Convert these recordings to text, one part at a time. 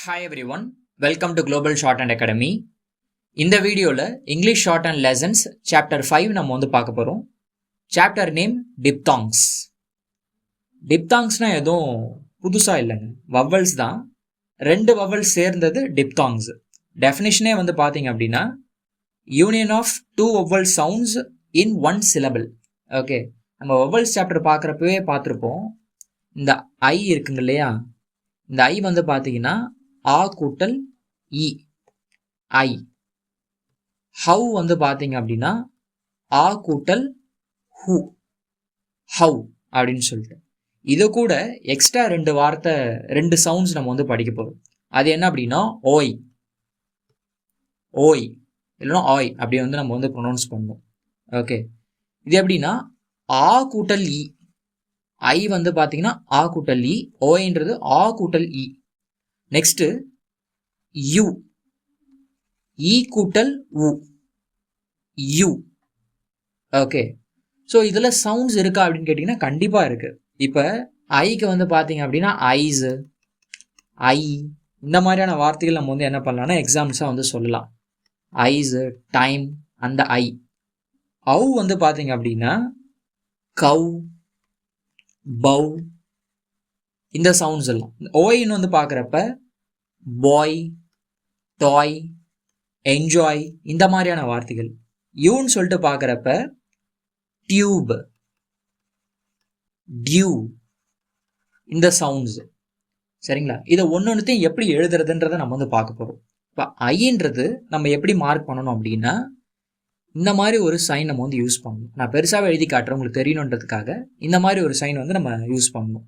Hi everyone, welcome to Global Shorthand Academy. இந்த வீடியோவில் English short and lessons chapter 5 நம்ம வந்து பார்க்க போகிறோம். Chapter name diphthongs. டிப்தாங்ஸ்னால் எதுவும் புதுசாக இல்லைங்க, வவல்ஸ் தான். 2 வவல்ஸ் சேர்ந்தது டிப்தாங்ஸ். டெஃபினிஷனே வந்து பார்த்தீங்க அப்படின்னா union of 2 vowel sounds in 1 syllable. Okay, நம்ம வவல்ஸ் சாப்டர் பார்க்குறப்பவே பார்த்துருப்போம். இந்த ஐ இருக்குங்க இல்லையா, இந்த ஐ வந்து பார்த்தீங்கன்னா ஆ கூட்டல் இ, ஐ. ஹவ் வந்து பார்த்தீங்க அப்படின்னா ஆ கூட்டல் ஹூ, ஹவ் அப்படின்னு சொல்லிட்டு. இது கூட எக்ஸ்ட்ரா 2 வார்த்தை 2 சவுண்ட்ஸ் நம்ம வந்து படிக்க போகிறோம். அது என்ன அப்படின்னா ஓய், ஓய் இல்லைன்னா ஆய் அப்படி வந்து நம்ம வந்து ப்ரொனவுன்ஸ் பண்ணணும். ஓகே, இது எப்படின்னா ஆ கூட்டல் இ, ஐ வந்து பார்த்தீங்கன்னா ஆ கூட்டல் இ, ஓய்ன்றது ஆ கூட்டல் இ. நெக்ஸ்ட்டு யூ, இ கூட்டல் உ, யூ. ஓகே, ஸோ இதில் சவுண்ட்ஸ் இருக்கா அப்படின்னு கேட்டிங்கன்னா கண்டிப்பாக இருக்குது. இப்போ ஐக்கு வந்து பார்த்தீங்க அப்படின்னா ஐஸு, ஐ, இந்த மாதிரியான வார்த்தைகள் நம்ம வந்து என்ன பண்ணலாம்னா எக்ஸாம்பிள்ஸாக வந்து சொல்லலாம். ஐஸு, டைம், அந்த ஐ. அவு வந்து பார்த்தீங்க அப்படின்னா கவ், பவ், இந்த சவுண்ட்ஸ் எல்லாம். ஓயின்னு வந்து பார்க்குறப்ப பாய், டாய், என்ஜாய், இந்த மாதிரியான வார்த்தைகள். யூன்னு சொல்லிட்டு பார்க்குறப்ப டியூப், டியூ, இந்த சவுண்ட்ஸ். சரிங்களா, இதை ஒன்னொன்னுத்தையும் எப்படி எழுதுறதுன்றதை நம்ம வந்து பார்க்க போகிறோம். இப்போ ஐன்றது நம்ம எப்படி மார்க் பண்ணணும் அப்படின்னா இந்த மாதிரி ஒரு சைன் நம்ம வந்து யூஸ் பண்ணணும். நான் பெருசாக எழுதி காட்டுறேன் உங்களுக்கு தெரியணுன்றதுக்காக. இந்த மாதிரி ஒரு சைன் வந்து நம்ம யூஸ் பண்ணணும்.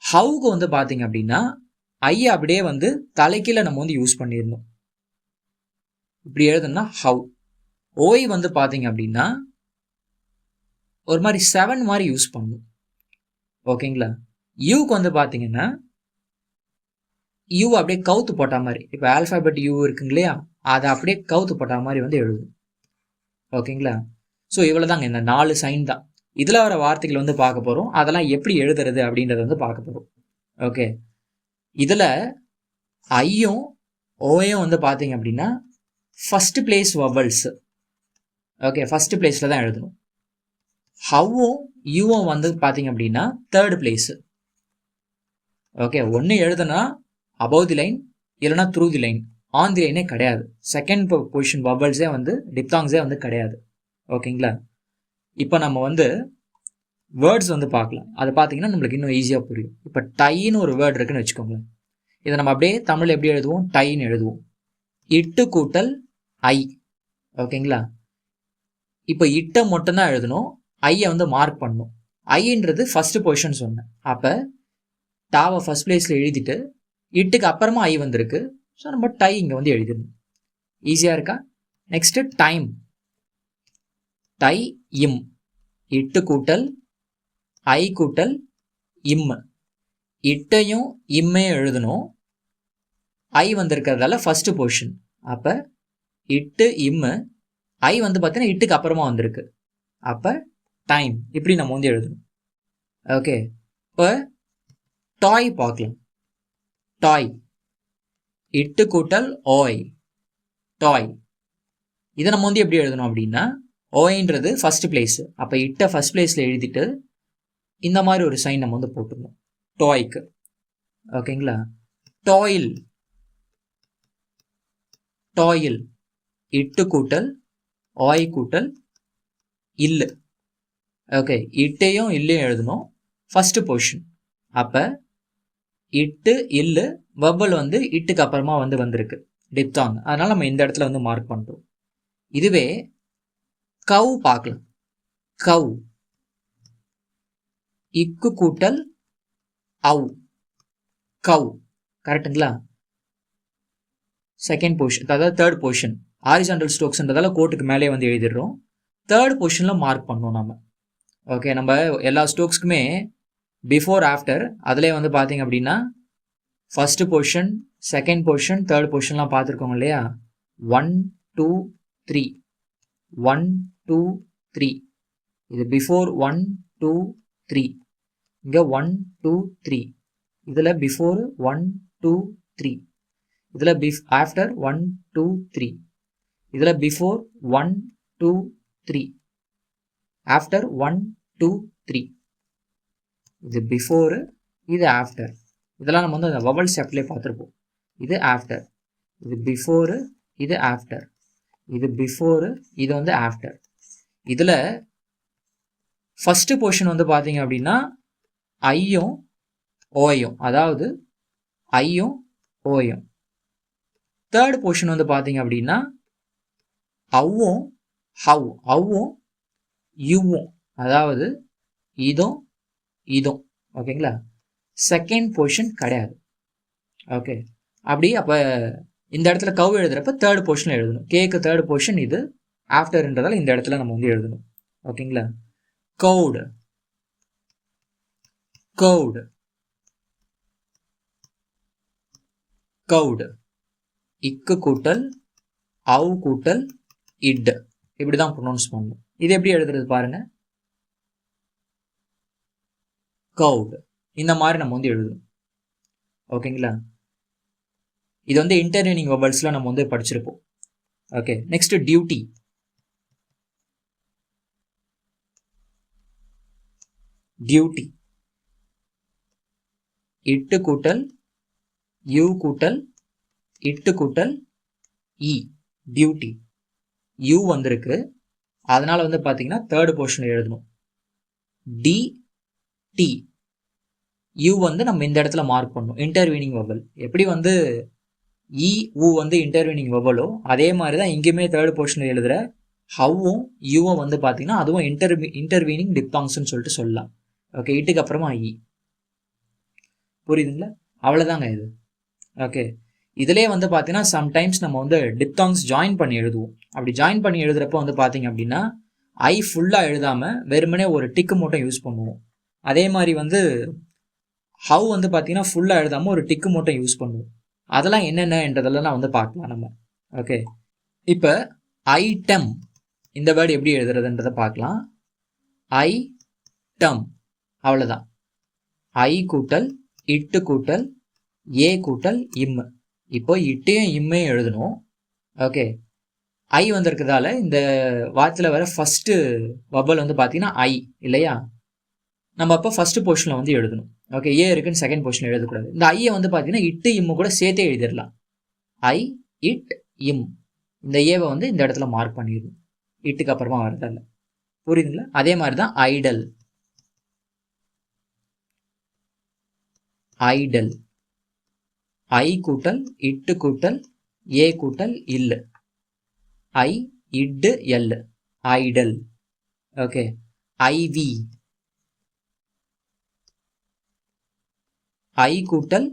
ஹவுக்கு வந்து பார்த்தீங்க அப்படின்னா ஐயை அப்படியே வந்து தலைக்கீழ நம்ம வந்து யூஸ் பண்ணிடணும். இப்படி எழுதுனா ஹவ். ஓய் வந்து பார்த்தீங்க அப்படின்னா ஒரு மாதிரி 7 மாதிரி யூஸ் பண்ணணும். ஓகேங்களா. யூக்கு வந்து பார்த்தீங்கன்னா யூ அப்படியே கவுத்து போட்ட மாதிரி, இப்போ ஆல்ஃபாபெட் யூ இருக்குங்க இல்லையா, அதை அப்படியே கவுத்து போட்ட மாதிரி வந்து எழுதும். ஓகேங்களா. ஸோ இவ்வளோ தாங்க, இந்த 4 சைன் தான். இதில் வர வார்த்தைகள் வந்து பார்க்க போகிறோம். அதெல்லாம் எப்படி எழுதுறது அப்படின்றத வந்து பார்க்க போகிறோம். ஓகே, இதில் ஐயும் ஓயும் வந்து பார்த்தீங்க அப்படின்னா first place vowels. Okay, first பிளேஸில் தான் எழுதணும். ஹவ்வும் யூவும் வந்து பார்த்தீங்க அப்படின்னா 3rd பிளேஸு. ஓகே, ஒன்று எழுதுனா அபவ் தி லைன், இல்லைனா through the line. On the லைனே கிடையாது. செகண்ட் பொசிஷன் வவல்ஸே வந்து டிப்தாங்ஸே வந்து கிடையாது. ஓகேங்களா. இப்போ நம்ம வந்து வேர்ட்ஸ் வந்து பார்க்கலாம். அதை பார்த்தீங்கன்னா நம்மளுக்கு இன்னும் ஈஸியாக புரியும். இப்போ டைன்னு ஒரு வேர்டு இருக்குன்னு வச்சுக்கோங்களேன். இதை நம்ம அப்படியே தமிழ் எப்படி எழுதுவோம், டைன்னு எழுதுவோம். இட்டு கூட்டல் ஐ. ஓகேங்களா. இப்போ இட்டை மட்டும்தான் எழுதணும், ஐயை வந்து மார்க் பண்ணணும். ஐன்றது ஃபஸ்ட்டு பொசிஷன் சொன்னேன். அப்போ டாவை ஃபஸ்ட் பிளேஸில் எழுதிட்டு இட்டுக்கு அப்புறமா ஐ வந்திருக்கு. ஸோ நம்ம டை இங்கே வந்து எழுதிடணும். ஈஸியாக இருக்கா. நெக்ஸ்ட்டு டைம், டை இம், இட்டு கூட்டல் ஐ கூட்டல் இம். இட்டையும் இம்மையும் எழுதணும். ஐ வந்திருக்கிறதால ஃபஸ்ட்டு பொசிஷன். அப்போ இட்டு இம்மு, ஐ வந்து பார்த்தீங்கன்னா இட்டுக்கு அப்புறமா வந்திருக்கு. அப்போ டைம், இப்படி நம்ம வந்து எழுதணும். ஓகே, இப்போ டாய் பார்க்கலாம். டாய், இட்டு கூட்டல் ஓய், டாய். இதை நம்ம வந்து எப்படி எழுதணும் அப்படின்னா ஓய்ன்றது ஃபர்ஸ்ட் பிளேஸு. அப்போ இட்டை ஃபர்ஸ்ட் பிளேஸில் எழுதிட்டு இந்த மாதிரி ஒரு சைன் நம்ம வந்து போட்டுருணும் டாய்க்கு. ஓகேங்களா. டாயில், டாயில், இட்டு கூட்டல் ஓய் கூட்டல் இல்லு. ஓகே, இட்டையும் இல்லையும் எழுதணும் ஃபர்ஸ்ட் பொசிஷன். அப்போ இட்டு இல்லு வவ்வல் வந்து இட்டுக்கு அப்புறமா வந்து வந்திருக்கு டிப்தாங். அதனால நம்ம இந்த இடத்துல வந்து மார்க் பண்ணுறோம். இதுவே கவ் பார்க்கலாம். கவ், இக்கு கூட்டல் அவு, கவ். கரெக்டுங்களா. செகண்ட் பொசிஷன், அதாவது 3rd பொசிஷன். ஹாரிசான்டல் ஸ்ட்ரோக்ஸ்ன்றதால கோட்டுக்கு மேலே வந்து எழுதிடுறோம். 3rd பொசிஷனில் மார்க் பண்ணோம் நம்ம. ஓகே, நம்ம எல்லா ஸ்ட்ரோக்ஸ்க்குமே பிஃபோர் ஆஃப்டர் அதிலே வந்து பார்த்தீங்க அப்படின்னா first position, second position, 3rd பொசிஷன்லாம் பார்த்துருக்கோங்க இல்லையா. 1 2 3, 1 2 3. இது பிஃபோர் 1 2 3, இங்கே 1 2 3. இதில் பிஃபோர் 1 2 3, இதில் ஆஃப்டர் 1 2 3, இதில் பிஃபோர் 1 2 3, ஆஃப்டர் 1 2 3. இது பிஃபோரு, இது ஆஃப்டர். இதெல்லாம் நம்ம வந்து அந்த வவல் சாப்ட்லேயே பார்த்துருப்போம். இது ஆஃப்டர், இது பிஃபோரு, இது ஆஃப்டர், இது பிஃபோரு, இது வந்து ஆஃப்டர். இதில் ஃபஸ்ட்டு போர்ஷன் வந்து பார்த்தீங்க அப்படின்னா ஐயும் ஓயும், அதாவது ஐயும் ஓயும். தேர்ட் போர்ஷன் வந்து பார்த்தீங்க அப்படின்னா அவ்வும் ஹவ், அவ்வும் யுவும், அதாவது இதும் இதும். ஓகேங்களா? செகண்ட் போர்ஷன் கிடையாது. ஓகே, அப்படி அப்போ இந்த இடத்துல கவ் எழுதுறப்ப தேர்ட் போர்ஷன் எழுதணும். கேக்கு தேர்ட் போர்ஷன் இது, ஆஃப்டர்ன்றதால இந்த இடத்துல நம்ம வந்து எழுதணும். ஓகேங்களா? கவுடு, கவுடு, கவுடு. இக்கு கூட்டல் அவு கூட்டல் இட், இப்படிதான் ப்ரொனவுன்ஸ் பண்ணணும். இது எப்படி எழுதுறது பாருங்க. கவுடு, இந்த மாதிரி நம்ம வந்து எழுதணும். ஓகேங்களா? இது வந்து இன்டர்வீனிங் வவல்ஸ்லாம் நம்ம வந்து படிச்சிருப்போம். Okay, next duty. டியூட்டி இட்டு கூட்டல் யூ கூட்டல் இட்டு கூட்டல் இ, டியூட்டி. யூ வந்திருக்கு, அதனால வந்து பார்த்தீங்கன்னா தேர்ட் போர்ஷன் எழுதணும். டி டி, யூ வந்து நம்ம இந்த இடத்துல மார்க் பண்ணணும். இன்டர்வீனிங் வவல் எப்படி வந்து இ ஊ வந்து இன்டர்வீனிங் வவலோ அதே மாதிரி தான் இங்கேயுமே தேர்ட் போர்ஷனில் எழுதுகிற ஹவ்வும் யூவும் வந்து பார்த்தீங்கன்னா அதுவும் இன்டர்வீனிங் டிப்தாங்ஸ்ன்னு சொல்லிட்டு சொல்லலாம். ஓகே, இட்டுக்கு அப்புறமா இ. புரியுதுங்களா? அவ்வளோதாங்க இது. ஓகே, இதிலே வந்து பார்த்தீங்கன்னா சம்டைம்ஸ் நம்ம வந்து டிப்தாங்ஸ் ஜாயின் பண்ணி எழுதுவோம். அப்படி ஜாயின் பண்ணி எழுதுறப்போ வந்து பார்த்தீங்க அப்படின்னா ஐ ஃபுல்லாக எழுதாமல் வெறுமனே ஒரு டிக்கு மட்டும் யூஸ் பண்ணுவோம். அதே மாதிரி வந்து ஹவ் வந்து பார்த்தீங்கன்னா ஃபுல்லாக எழுதாமல் ஒரு டிக்கு மட்டும் யூஸ் பண்ணுவோம். அதெல்லாம் என்னென்னன்றதெல்லாம் வந்து பார்க்கலாம் நம்ம. ஓகே, இப்போ ஐட்டம் இந்த வேர்டு எப்படி எழுதுறதுன்றதை பார்க்கலாம். ஐ டம், அவ்வளோதான். ஐ கூட்டல் இட்டு கூட்டல் ஏ கூட்டல் இம். இப்போ இட்டையும் இம்மையும் எழுதணும். ஓகே, ஐ வந்திருக்கிறதால இந்த வார்த்தையில் வர ஃபஸ்ட்டு வவல் வந்து பார்த்தீங்கன்னா ஐ இல்லையா? நம்ம அப்போ ஃபஸ்ட்டு போர்ஷனில் வந்து எழுதணும். ஓகே, ஏ இருக்குன்னு செகண்ட் போர்ஷனில் எழுதக்கூடாது. இந்த ஐயை வந்து பார்த்தீங்கன்னா இட்டு இம்மு கூட சேர்த்தே எழுதிடலாம். ஐ இட் இம், இந்த ஏவை வந்து இந்த இடத்துல மார்க் பண்ணிடணும், இட்டுக்கு அப்புறமா வரதால. புரியுதுங்களா? அதே மாதிரி தான் ஐடல். ஐடல் ஐ கூட்டல் இட்டு கூட்டல் ஏ கூட்டல் இல்லு, ஐ இட்டு L, Idol. Okay, I V I கூட்டல்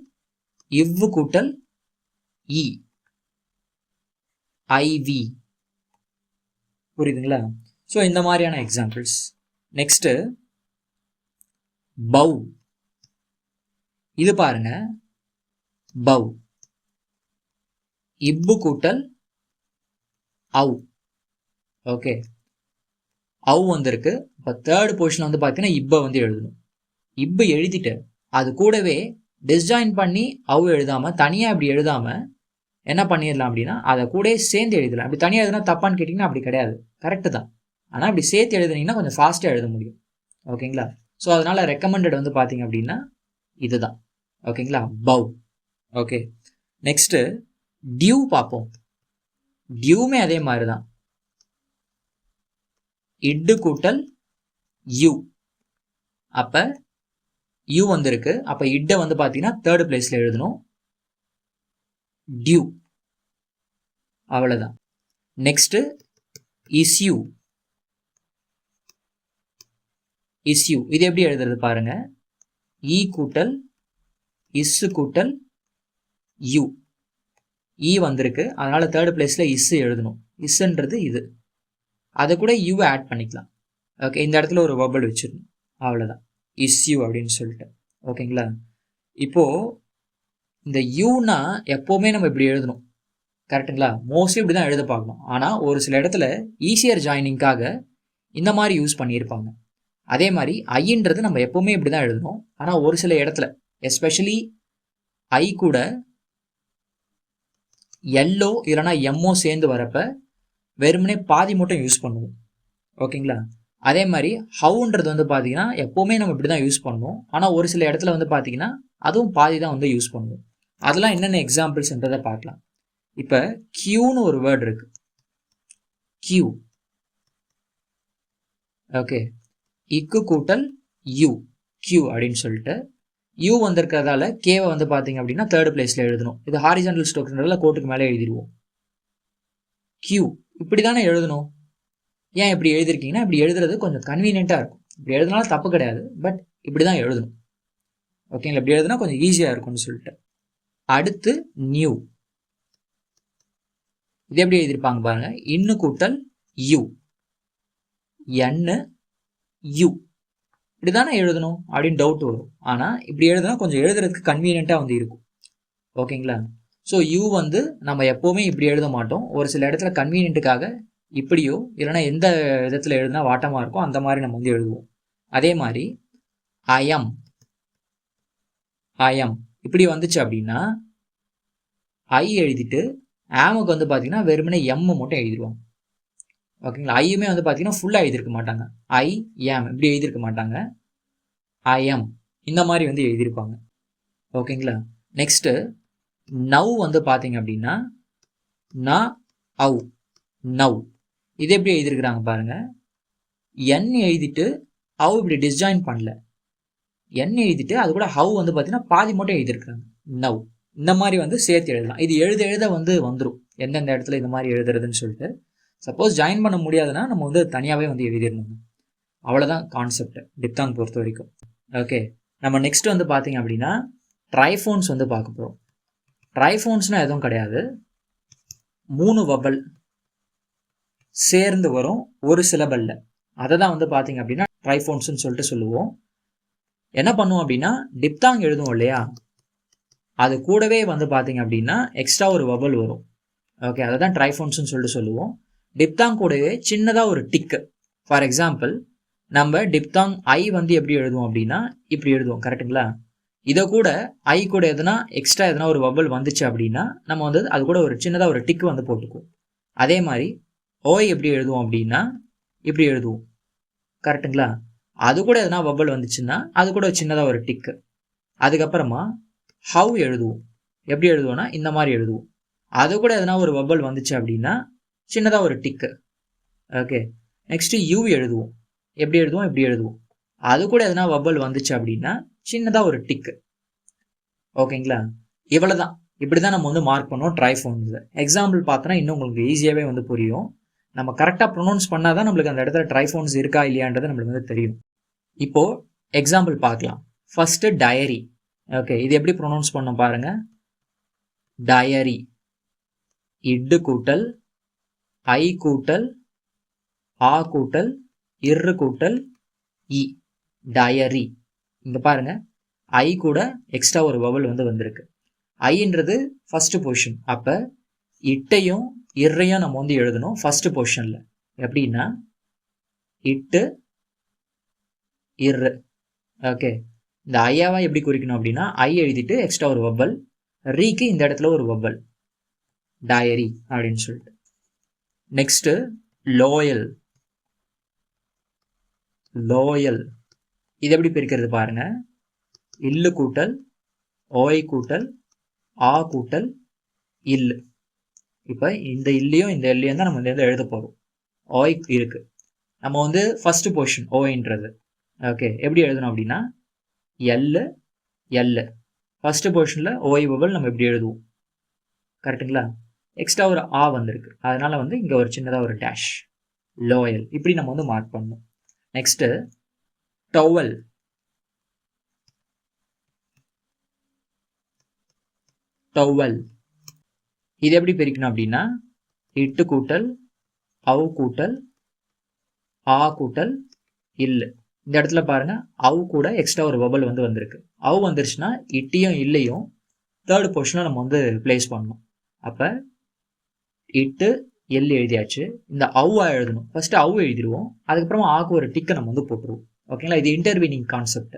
இவ்வு கூட்டல் இ, ஐவி. புரியுதுங்களா? ஸோ இந்த மாதிரியான எக்ஸாம்பிள்ஸ். Next bow. இது பாருங்க, பவ் இப்பு கூட்டல் அவு. ஓகே, அவு வந்திருக்கு. இப்போ தேர்ட் போர்ஷன் வந்து பார்த்தீங்கன்னா இப்ப வந்து எழுதணும். இப்ப எழுதிட்டு அது கூடவே டிஸ்ஜாயின் பண்ணி அவு எழுதாம தனியாக இப்படி எழுதாம என்ன பண்ணிடலாம் அப்படின்னா அதை கூட சேர்ந்து எழுதலாம். அப்படி தனியாக எழுதுனா தப்பான்னு கேட்டிங்கன்னா அப்படி கிடையாது, கரெக்டு தான். ஆனால் இப்படி சேர்த்து எழுதுனீங்கன்னா கொஞ்சம் ஃபாஸ்ட்டாக எழுத முடியும். ஓகேங்களா? ஸோ அதனால ரெக்கமெண்டட் வந்து பார்த்தீங்க அப்படின்னா இதுதான். ஓகேங்களா? பவ். ஓகே, நெக்ஸ்ட்டு டியூ பார்ப்போம். டியூமே அதே மாதிரி தான். இட்டு கூட்டல் யூ, அப்போ யூ வந்திருக்கு. அப்போ இட்டை வந்து பார்த்தீங்கன்னா தேர்ட் பிளேஸில் எழுதணும், டியூ. அவ்வளோதான். Next issue. இஸ்யூ இது எப்படி எழுதுறது பாருங்க. இ கூட்டல் இஸ்ஸு கூட்டல் யூ, இ வந்திருக்கு, அதனால தேர்ட் பிளேஸ்ல இஸ் எழுதணும். இஸ்ன்றது இது, அதை கூட யூ ஆட் பண்ணிக்கலாம். ஓகே, இந்த இடத்துல ஒரு வர்பல் வச்சிடணும், அவ்வளோதான். இஸ்யூ அப்படின்னு சொல்லிட்டு. ஓகேங்களா? இப்போ இந்த யூனா எப்போவுமே நம்ம இப்படி எழுதணும், கரெக்டுங்களா? மோஸ்ட்லி இப்படி தான் எழுத பார்க்கணும். ஆனால் ஒரு சில இடத்துல ஈஸியர் ஜாயினிங்காக இந்த மாதிரி யூஸ் பண்ணியிருப்பாங்க. அதே மாதிரி ஐன்றது நம்ம எப்போவுமே இப்படி தான் எழுதணும். ஆனால் ஒரு சில இடத்துல எஸ்பெஷலி ஐ கூட எல்லோ இல்லைனா எம்மோ சேர்ந்து வரப்ப வெறுமனே பாதி மட்டும் யூஸ் பண்ணுவோம். ஓகேங்களா? அதே மாதிரி ஹவுன்றது வந்து பார்த்தீங்கன்னா எப்போவுமே நம்ம இப்படி தான் யூஸ் பண்ணுவோம். ஆனால் ஒரு சில இடத்துல வந்து பார்த்தீங்கன்னா அதுவும் பாதி தான் வந்து யூஸ் பண்ணுவோம். அதெல்லாம் என்னென்ன எக்ஸாம்பிள்ஸ்ன்றதை பார்க்கலாம். இப்போ கியூன்னு ஒரு வேர்டு இருக்கு. கியூ. ஓகே, இக்கு கூட்டல் யூ, கியூ அப்படின்னு சொல்லிட்டு யூ வந்திருக்கிறதால கேவை வந்து பார்த்தீங்க அப்படின்னா தேர்ட் பிளேஸில் எழுதணும். இது ஹாரிஜான்டல் ஸ்ட்ரோக்ன்றதால கோட்டுக்கு மேலே எழுதிடுவோம். கியூ இப்படி தானே எழுதணும். ஏன் இப்படி எழுதிருக்கீங்கன்னா இப்படி எழுதுறது கொஞ்சம் கன்வீனியண்ட்டாக இருக்கும். இப்படி எழுதினாலும் தப்பு கிடையாது, பட் இப்படி தான் எழுதணும். ஓகேங்களா? இப்படி எழுதுனா கொஞ்சம் ஈஸியாக இருக்கும்னு சொல்லிட்டு. அடுத்து நியூ. இது எப்படி எழுதியிருப்பாங்க பாருங்க. இன்னு கூட்டல் யூ, என்னு யூ, இப்படி தானே எழுதணும் அப்படின்னு டவுட் வரும். ஆனால் இப்படி எழுதுனா கொஞ்சம் எழுதுறதுக்கு கன்வீனியண்ட்டாக வந்து இருக்கும். ஓகேங்களா? ஸோ யூ வந்து நம்ம எப்போவுமே இப்படி எழுத மாட்டோம். ஒரு சில இடத்துல கன்வீனியன்ட்டுக்காக இப்படியோ இல்லைனா எந்த விதத்தில் எழுதுனா வாட்டமாக இருக்கும் அந்த மாதிரி நம்ம வந்து எழுதுவோம். அதே மாதிரி ஐஎம், ஐஎம் இப்படி வந்துச்சு அப்படின்னா ஐ எழுதிட்டு ஆமுக்கு வந்து பார்த்தீங்கன்னா வெறுமனே எம் மட்டும் எழுதிடுவாங்க. ஓகேங்களா? ஐயுமே வந்து பார்த்தீங்கன்னா ஃபுல்லாக எழுதியிருக்க மாட்டாங்க. ஐ எம் இப்படி எழுதியிருக்க மாட்டாங்க. ஐஎம் இந்த மாதிரி வந்து எழுதியிருப்பாங்க. ஓகேங்களா? நெக்ஸ்ட்டு நவ் வந்து பார்த்தீங்க அப்படின்னா ந அவு, நவ். இது எப்படி எழுதியிருக்கிறாங்க பாருங்க. என் எழுதிட்டு ஹவு இப்படி டிஸ்ஜாயின் பண்ணல. என் எழுதிட்டு அது கூட ஹவு வந்து பார்த்தீங்கன்னா பாதி மட்டும் எழுதியிருக்கிறாங்க. நவ் இந்த மாதிரி வந்து சேர்த்து எழுதலாம். இது எழுத எழுத வந்து வந்துடும் எந்தெந்த இடத்துல இந்த மாதிரி எழுதுறதுன்னு சொல்லிட்டு. சப்போஸ் ஜாயின் பண்ண முடியாதுன்னா நம்ம வந்து தனியாகவே வந்து எழுதிடணும். அவ்வளோதான் கான்செப்ட் டிப்தாங் பொறுத்த வரைக்கும். ஓகே, நம்ம நெக்ஸ்ட் வந்து பார்த்தீங்க அப்படின்னா ட்ரைஃபோன்ஸ் வந்து பார்க்க போகிறோம். ட்ரைஃபோன்ஸ்னால் எதுவும் கிடையாது, 3 வபல் சேர்ந்து வரும் ஒரு சிலபல்ல. அதை தான் வந்து பார்த்தீங்க அப்படின்னா ட்ரைஃபோன்ஸ்னு சொல்லிட்டு சொல்லுவோம். என்ன பண்ணுவோம் அப்படின்னா டிப்தாங் எழுதுவோம் இல்லையா, அது கூடவே வந்து பார்த்தீங்க அப்படின்னா எக்ஸ்ட்ரா ஒரு வபல் வரும். ஓகே, அதை தான் ட்ரைஃபோன்ஸ்னு சொல்லிட்டு சொல்லுவோம். டிப்தாங் கூடவே சின்னதாக ஒரு டிக்கு. ஃபார் எக்ஸாம்பிள் நம்ம டிப்தாங் ஐ வந்து எப்படி எழுதுவோம் அப்படின்னா இப்படி எழுதுவோம். கரெக்டுங்களா? இதை கூட ஐ கூட எதுனா எக்ஸ்ட்ரா எதனா ஒரு வபல் வந்துச்சு அப்படின்னா நம்ம வந்து அது கூட ஒரு சின்னதாக ஒரு டிக்கு வந்து போட்டுக்குவோம். அதே மாதிரி ஓய் எப்படி எழுதுவோம் அப்படின்னா இப்படி எழுதுவோம். கரெக்டுங்களா? அது கூட எதனா வபல் வந்துச்சுன்னா அது கூட சின்னதாக ஒரு டிக்கு. அதுக்கப்புறமா ஹவ் எழுதுவோம். எப்படி எழுதுவோம்னா இந்த மாதிரி எழுதுவோம். அது கூட எதனா ஒரு வபல் வந்துச்சு அப்படின்னா சின்னதாக ஒரு டிக்கு. ஓகே, நெக்ஸ்ட்டு யூ எழுதுவோம். எப்படி எழுதுவோம்? இப்படி எழுதுவோம். அது கூட எதனா வபல் வந்துச்சு அப்படின்னா சின்னதாக ஒரு டிக்கு. ஓகேங்களா? இவ்வளோதான். இப்படி தான் நம்ம வந்து மார்க் பண்ணோம் ட்ரைஃபோன்ஸ். எக்ஸாம்பிள் பார்த்தோன்னா இன்னும் உங்களுக்கு ஈஸியாகவே வந்து புரியும். நம்ம கரெக்டாக ப்ரொனவுன்ஸ் பண்ணால் தான் நம்மளுக்கு அந்த இடத்துல ட்ரைஃபோன்ஸ் இருக்கா இல்லையான்றது நம்மளுக்கு வந்து தெரியும். இப்போது எக்ஸாம்பிள் பார்க்கலாம். First dairy. ஓகே, இது எப்படி ப்ரொனவுன்ஸ் பண்ணோம் பாருங்கள். டயரி, இட்டு கூட்டல் ஐ கூட்டல் ஆ கூட்டல் இரு கூட்டல் இ, டயரி. இங்கே பாருங்க, ஐ கூட எக்ஸ்ட்ரா ஒரு வவல் வந்து வந்திருக்கு. ஐன்றது ஃபர்ஸ்ட் பொசிஷன். அப்போ இட்டையும் இறையும் நம்ம வந்து எழுதணும் ஃபர்ஸ்ட் பொசிஷனில். எப்படின்னா இட்டு இரு. ஓகே, இந்த ஐயாவை எப்படி குறிக்கணும் அப்படின்னா ஐ எழுதிட்டு எக்ஸ்ட்ரா ஒரு வவ்வல், ரீக்கு இந்த இடத்துல ஒரு வவ்வல், டயரி அப்படின்னு சொல்லிட்டு. Next loyal. லோயல் இது எப்படி பிரிக்கிறது பாருங்க. இல்லு கூட்டல் ஓய் கூட்டல் ஆ கூட்டல் இல்லு. இப்போ இந்த இல்லையும் இந்த இல்லையும் தான் நம்ம வந்து எழுத போகிறோம். ஓய் இருக்கு, நம்ம வந்து ஃபர்ஸ்ட் பொசிஷன் ஓயின்றது. ஓகே, எப்படி எழுதணும் அப்படின்னா எல்லு எல்லு ஃபர்ஸ்ட் பொசிஷனில் ஓய் வவல் நம்ம எப்படி எழுதுவோம். கரெக்டுங்களா? எக்ஸ்ட்ரா ஒரு ஆ வந்திருக்கு, அதனால வந்து இங்கே ஒரு சின்னதாக ஒரு டேஷ். லோயல் இப்படி நம்ம வந்து மார்க் பண்ணணும். Next towel. டவல் இது எப்படி பிரிக்கணும் அப்படின்னா இட்டு கூட்டல் அவு கூட்டல் ஆ கூட்டல் இல்லு. இந்த இடத்துல பாருங்க அவு கூட எக்ஸ்ட்ரா ஒரு வபல் வந்து வந்திருக்கு. அவு வந்துருச்சுன்னா இட்டியும் இல்லையும் தேர்ட் பொசிஷனில் நம்ம வந்து பிளேஸ் பண்ணணும். அப்போ இட்டு எல் எழுதியாச்சு. இந்த அவ்வா எழுதணும். ஃபர்ஸ்ட் அவு எழுதிடுவோம், அதுக்கப்புறமா ஆக்கு ஒரு டிக்கை நம்ம வந்து போட்டுருவோம். ஓகேங்களா? இது intervening concept.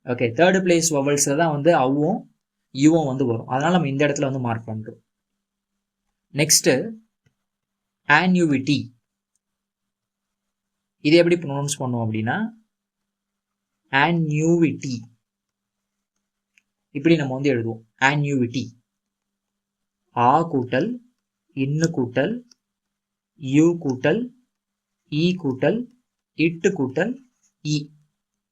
Okay, third place வவல்ஸில் தான் வந்து அவும் யுவும் வந்து வரும். அதனால் நம்ம இந்த இடத்துல வந்து மார்க் பண்ணுறோம். நெக்ஸ்ட்டு ஆன்யூவிட்டி. இது எப்படி ப்ரொனவுன்ஸ் பண்ணுவோம் அப்படின்னா ஆன்யூவிட்டி. இப்படி நம்ம வந்து எழுதுவோம். ஆன்யூவிட்டி. ஆ கூட்டல் இன்னு கூட்டல் யூ கூட்டல் இ கூட்டல் இட்டு கூட்டல் இ.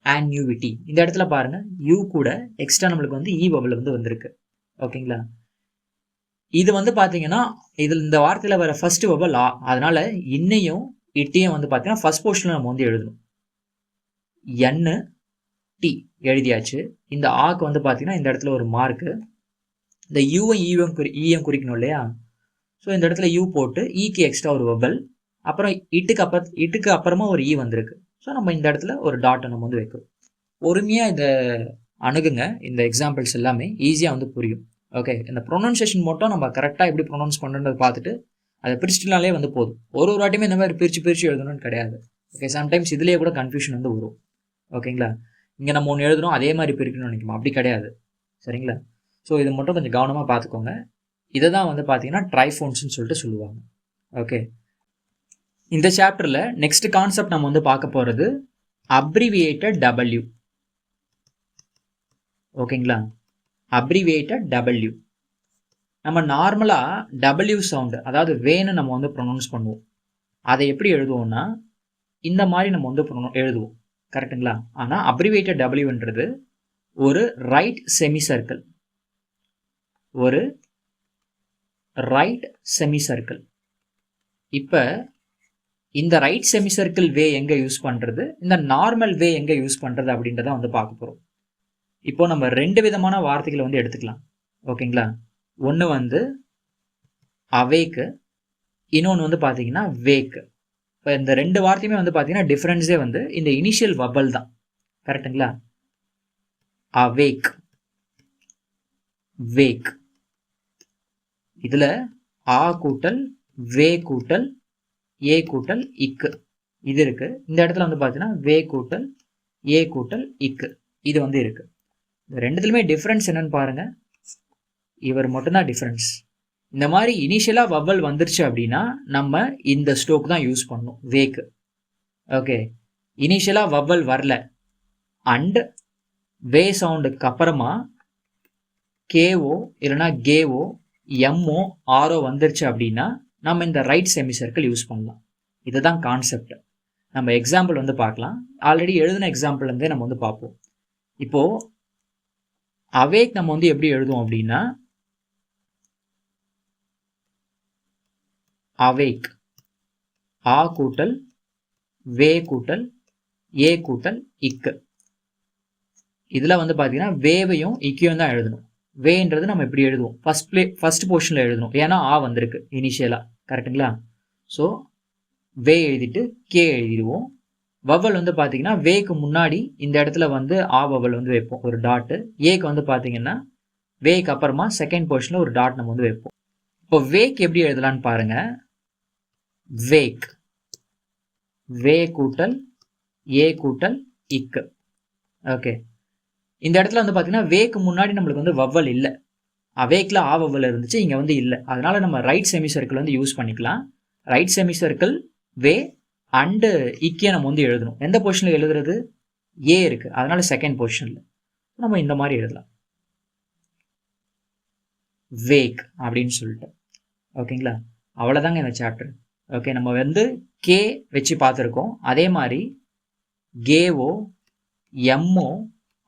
ஆன்யூவிட்டி. இந்த இடத்துல பாருங்க, யூ கூட எக்ஸ்ட்ரா நம்மளுக்கு வந்து இ வவல் வந்து வந்திருக்கு. ஓகேங்களா? இது வந்து பார்த்தீங்கன்னா இதில் இந்த வார்த்தையில் வர ஃபர்ஸ்ட் வவல் ஆ. அதனால இன்னையும் இட்டையும் வந்து பார்த்தீங்கன்னா ஃபர்ஸ்ட் போர்ஷனில் நம்ம வந்து எழுதணும். என்னு டி எழுதியாச்சு. இந்த ஆக்கு வந்து பார்த்தீங்கன்னா இந்த இடத்துல ஒரு மார்க்கு. இந்த யூவும் ஈயும் குறிக்கணும் இல்லையா? ஸோ இந்த இடத்துல யூ போட்டு ஈக்கு எக்ஸ்ட்ரா ஒரு வவல், அப்புறம் இட்டுக்கு அப்புறமா ஒரு ஈ வந்திருக்கு. ஸோ நம்ம இந்த இடத்துல ஒரு டாட்டை நம்ம வந்து வைக்கிறோம். பொறுமையாக இதை அணுகுங்க. இந்த எக்ஸாம்பிள்ஸ் எல்லாமே ஈஸியாக வந்து புரியும். ஓகே, இந்த ப்ரொனன்சியேஷன் மட்டும் நம்ம கரெக்டாக எப்படி ப்ரொனவுன்ஸ் பண்ணுறதை பார்த்துட்டு அதை பிரிச்சுட்டுனாலே வந்து போதும். ஒரு வாட்டியுமே இந்த மாதிரி பிரித்து எழுதணும்னு கிடையாது. ஓகே, சம்டைம்ஸ் இதுலேயே கூட கன்ஃபியூஷன் வந்து வரும். ஓகேங்களா? இங்கே நம்ம ஒன்று எழுதுறோம் அதே மாதிரி பிரிக்கணும்னு நினைக்குமா? அப்படி கிடையாது. சரிங்களா? ஸோ இது மட்டும் கொஞ்சம் கவனமாக பார்த்துக்கோங்க. இதை தான் வந்து பார்த்தீங்கன்னா ட்ரைஃபோன்ஸ்னு சொல்லிட்டு சொல்லுவாங்க. ஓகே, இந்த சாப்டரில் நெக்ஸ்ட் கான்செப்ட் நம்ம வந்து பார்க்க போகிறது அப்ரிவியேட்டட் டபிள்யூ. ஓகேங்களா? Abbreviated W. நம்ம நார்மலாக டபிள்யூ சவுண்டு, அதாவது வேன்னு நம்ம வந்து ப்ரொனவுன்ஸ் பண்ணுவோம். அதை எப்படி எழுதுவோம்னா இந்த மாதிரி நம்ம வந்து எழுதுவோம். கரெக்டுங்களா? ஆனால் அப்ரிவியேட்டட் டபிள்யூன்றது ஒரு ரைட் செமி சர்க்கிள். ஒரு ரைட் செமி சர்க்கிள். இப்போ இந்த ரைட் செமி சர்க்கிள் வே எங்கே யூஸ் பண்ணுறது, இந்த நார்மல் வே எங்கே யூஸ் பண்ணுறது அப்படின்றத வந்து பார்க்க போகிறோம். இப்போ நம்ம ரெண்டு விதமான வார்த்தைகளை வந்து எடுத்துக்கலாம். ஓகேங்களா? ஒன்று வந்து அவேக்கு, இன்னொன்று வந்து பார்த்தீங்கன்னா வேக்கு. இப்போ இந்த ரெண்டு வார்த்தையுமே வந்து பார்த்தீங்கன்னா டிஃப்ரென்ஸே வந்து இந்த இனிஷியல் வபல் தான். கரெக்டுங்களா? Awake, wake. இதில் ஆ கூட்டல் வே கூட்டல் ஏ கூட்டல் இக்கு இது இருக்கு. இந்த இடத்துல வந்து பார்த்தீங்கன்னா வே கூட்டல் ஏ கூட்டல் இக்கு இது வந்து இருக்கு. இந்த ரெண்டுத்துலையுமே டிஃப்ரென்ஸ் என்னன்னு பாருங்க. இவர் மட்டும்தான் டிஃப்ரென்ஸ். இந்த மாதிரி இனிஷியலாக வவல் வந்துருச்சு அப்படின்னா நம்ம இந்த ஸ்ட்ரோக் தான் யூஸ் பண்ணணும் வேக்கு. ஓகே, இனிஷியலாக வவல் வரல அண்ட் வே சவுண்டுக்கு அப்புறமா கேஓ இல்லைனா கேஓ எம்ஓ ஆரோ வந்துருச்சு அப்படின்னா நம்ம இந்த ரைட் செமி சர்க்கிள் யூஸ் பண்ணலாம். இதுதான் கான்செப்ட். நம்ம எக்ஸாம்பிள் வந்து பார்க்கலாம். ஆல்ரெடி எழுதின எக்ஸாம்பிள் வந்து நம்ம வந்து பார்ப்போம். இப்போ அவேக் நம்ம வந்து எப்படி எழுதுவோம் அப்படின்னா அவேக் ஆ கூட்டல் வே கூட்டல் ஏ கூட்டல் இக்கு. இதில் வந்து பார்த்தீங்கன்னா வேவையும் இக்கையும் தான் எழுதணும். வேன்றது நம்ம எப்படி எழுதுவோம், ஃபர்ஸ்ட் போர்ஷனில் எழுதணும். ஏன்னா ஆ வந்திருக்கு இனிஷியலாக. கரெக்டுங்களா? ஸோ வே எழுதிட்டு கே எழுதிடுவோம். வவல் வந்து பார்த்தீங்கன்னா வேக்கு முன்னாடி இந்த இடத்துல வந்து ஆ வவல் வந்து வைப்போம் ஒரு டாட்டு. ஏக்கு வந்து பார்த்தீங்கன்னா வேக்கு அப்புறமா செகண்ட் போர்ஷனில் ஒரு டாட் நம்ம வந்து வைப்போம். இப்போ வேக் எப்படி எழுதலான்னு பாருங்க. வேக், வே கூட்டல் ஏ கூட்டல் இக்கு. ஓகே, இந்த இடத்துல வந்து பார்த்தீங்கன்னா வேக்கு முன்னாடி நம்மளுக்கு வந்து வவல் இல்லை. அவேக்கில் ஆ வவல் இருந்துச்சு, இங்கே வந்து இல்லை. அதனால நம்ம ரைட் செமி சர்க்கிள் வந்து யூஸ் பண்ணிக்கலாம். ரைட் செமி சர்க்கிள் வே அண்டு இக்கியை நம்ம வந்து எழுதணும். எந்த பொசிஷனில் எழுதுறது? ஏ இருக்கு, அதனால செகண்ட் பொசிஷனில் நம்ம இந்த மாதிரி எழுதலாம், வேக் அப்படின்னு சொல்லிட்டு. ஓகேங்களா? அவ்வளோதாங்க இந்த சாப்டர். ஓகே, நம்ம வந்து கே வச்சு பார்த்துருக்கோம். அதே மாதிரி கேஓ எம்ஓ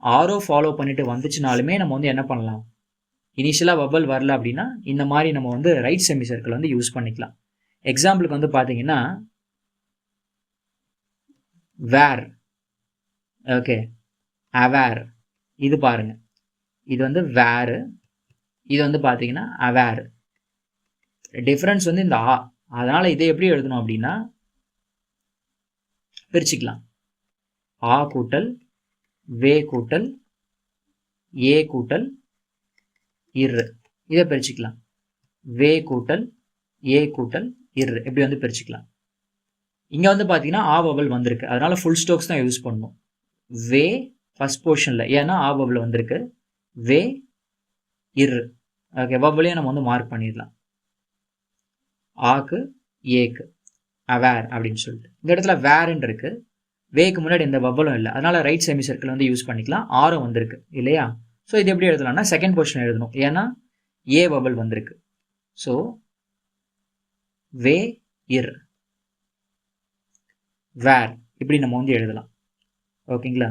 ஆரோ ஃபாலோ பண்ணிட்டு வந்துச்சுனாலுமே நம்ம வந்து என்ன பண்ணலாம், இனிஷியலாக வவல் வரல அப்படின்னா இந்த மாதிரி நம்ம வந்து ரைட் செமி சர்க்கிள் வந்து யூஸ் பண்ணிக்கலாம். எக்ஸாம்பிளுக்கு வந்து பார்த்தீங்கன்னா வேர், ஓகே, அவேர். இது பாருங்க, இது வந்து வேரு, இது வந்து பார்த்தீங்கன்னா அவேர். டிஃப்ரென்ஸ் வந்து இந்த ஆ. அதனால் இதை எப்படி எழுதணும் அப்படின்னா பிரிச்சுக்கலாம். ஆ கூட்டல் வே கூட்டல் ஏ கூட்டல் இரு, இதை பிரிச்சுக்கலாம். வே கூட்டல் ஏ கூட்டல் இரு, இப்படி வந்து பிரிச்சுக்கலாம். இங்கே வந்து பார்த்தீங்கன்னா ஆ வவல் வந்திருக்கு, அதனால ஃபுல் ஸ்டோக்ஸ் தான் யூஸ் பண்ணணும். வே ஃபர்ஸ்ட் போர்ஷனில், ஏன்னா ஆ வவல் வந்திருக்கு. வே இர். ஓகே, வவலையும் நம்ம வந்து மார்க் பண்ணிடலாம். ஆக்கு ஏக்கு அவேர் அப்படின்னு சொல்லிட்டு. இந்த இடத்துல வேர்ன்னு இருக்கு. வேக்கு முன்னாடி எந்த வவலும் இல்லை, அதனால ரைட் செமி சர்க்கிள் வந்து யூஸ் பண்ணிக்கலாம். ஆரும் வந்திருக்கு இல்லையா? ஸோ இது எப்படி எழுதலாம்னா செகண்ட் போர்ஷன் எழுதணும், ஏன்னா ஏ வவல் வந்திருக்கு. ஸோ வே இர் வேர் இப்படி நம்ம வந்து எழுதலாம். ஓகேங்களா?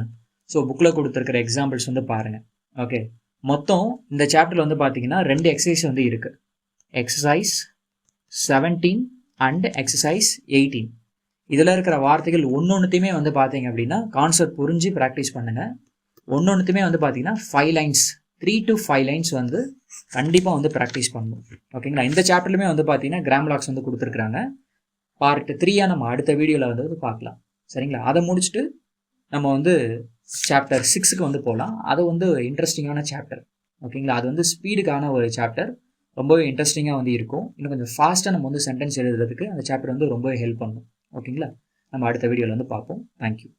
ஸோ புக்கில் கொடுத்துருக்கிற எக்ஸாம்பிள்ஸ் வந்து பாருங்கள். ஓகே, மொத்தம் இந்த சாப்டரில் வந்து பார்த்தீங்கன்னா 2 எக்ஸசைஸ் வந்து இருக்குது. Exercise 17 and exercise 18. இதில் இருக்கிற வார்த்தைகள் ஒன்னொன்றுத்தையுமே வந்து பார்த்தீங்க அப்படின்னா கான்செப்ட் புரிஞ்சு ப்ராக்டிஸ் பண்ணுங்கள். ஒன்னொன்றுத்தையுமே வந்து பார்த்தீங்கன்னா 5 லைன்ஸ், 3 to 5 லைன்ஸ் வந்து கண்டிப்பாக வந்து ப்ராக்டிஸ் பண்ணணும். ஓகேங்களா? இந்த சாப்டர்லையுமே வந்து பார்த்தீங்கன்னா கிராமலாக்ஸ் வந்து கொடுத்துருக்குறாங்க. பார்ட் 3 நம்ம அடுத்த வீடியோவில் வந்து பார்க்கலாம். சரிங்களா? அதை முடிச்சுட்டு நம்ம வந்து சாப்டர் 6க்கு வந்து போகலாம். அது வந்து இன்ட்ரெஸ்டிங்கான சாப்டர். ஓகேங்களா? அது வந்து ஸ்பீடுக்கான ஒரு சாப்டர். ரொம்பவே இன்ட்ரெஸ்டிங்காக வந்து இருக்கும். இன்னும் கொஞ்சம் ஃபாஸ்ட்டாக நம்ம வந்து சென்டென்ஸ் எழுதுறதுக்கு அந்த சாப்டர் வந்து ரொம்பவே ஹெல்ப் பண்ணும். ஓகேங்களா? நம்ம அடுத்த வீடியோவில் வந்து பார்ப்போம். தேங்க்யூ.